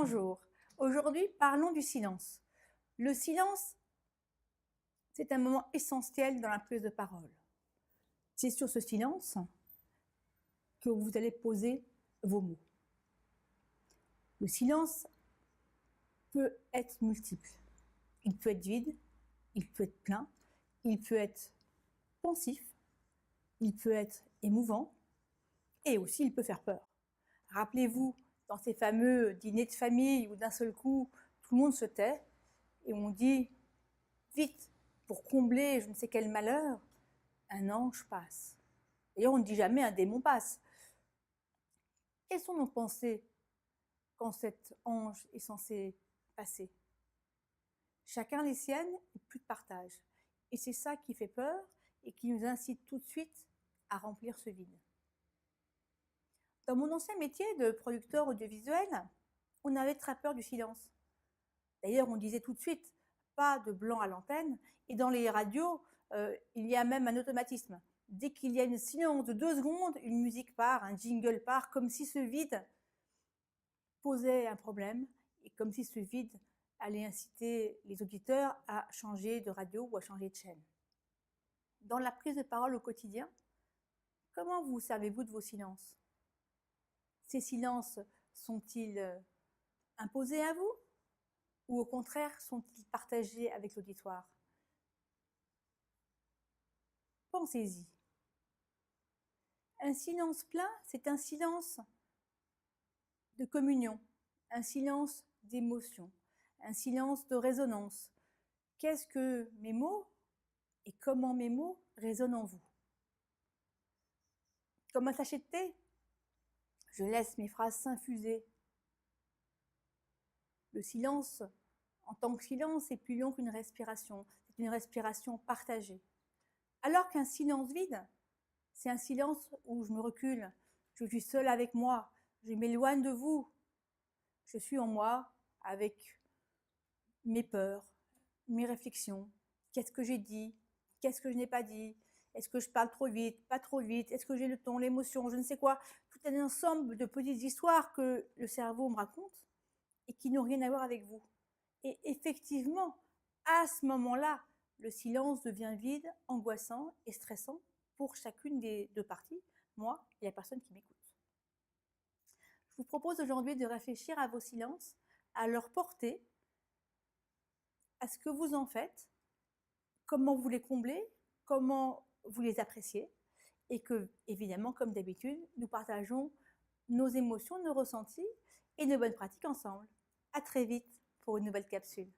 Bonjour, aujourd'hui parlons du silence. Le silence, c'est un moment essentiel dans la prise de parole. C'est sur ce silence que vous allez poser vos mots. Le silence peut être multiple. Il peut être vide, il peut être plein, il peut être pensif, il peut être émouvant et aussi il peut faire peur. Rappelez-vous, dans ces fameux dîners de famille où d'un seul coup, tout le monde se tait et on dit vite, pour combler je ne sais quel malheur, un ange passe. D'ailleurs, on ne dit jamais un démon passe. Quelles sont nos pensées quand cet ange est censé passer? Chacun les siennes et plus de partage. Et c'est ça qui fait peur et qui nous incite tout de suite à remplir ce vide. Dans mon ancien métier de producteur audiovisuel, on avait très peur du silence. D'ailleurs, on disait tout de suite, pas de blanc à l'antenne. Et dans les radios, il y a même un automatisme. Dès qu'il y a une silence de 2 secondes, une musique part, un jingle part, comme si ce vide posait un problème et comme si ce vide allait inciter les auditeurs à changer de radio ou à changer de chaîne. Dans la prise de parole au quotidien, comment vous servez-vous de vos silences? Ces silences sont-ils imposés à vous ou au contraire sont-ils partagés avec l'auditoire? Pensez-y. Un silence plein, c'est un silence de communion, un silence d'émotion, un silence de résonance. Qu'est-ce que mes mots et comment mes mots résonnent en vous? Comme un sachet de thé, je laisse mes phrases s'infuser. Le silence, en tant que silence, est plus long qu'une respiration. C'est une respiration partagée. Alors qu'un silence vide, c'est un silence où je me recule, je suis seule avec moi, je m'éloigne de vous. Je suis en moi avec mes peurs, mes réflexions. Qu'est-ce que j'ai dit? Qu'est-ce que je n'ai pas dit? Est-ce que je parle trop vite? Pas trop vite? Est-ce que j'ai le ton, l'émotion? Je ne sais quoi. Tout un ensemble de petites histoires que le cerveau me raconte et qui n'ont rien à voir avec vous. Et effectivement, à ce moment-là, le silence devient vide, angoissant et stressant pour chacune des 2 parties, moi et la personne qui m'écoute. Je vous propose aujourd'hui de réfléchir à vos silences, à leur portée, à ce que vous en faites, comment vous les comblez, comment vous les appréciez, et que, évidemment, comme d'habitude, nous partageons nos émotions, nos ressentis et nos bonnes pratiques ensemble. À très vite pour une nouvelle capsule.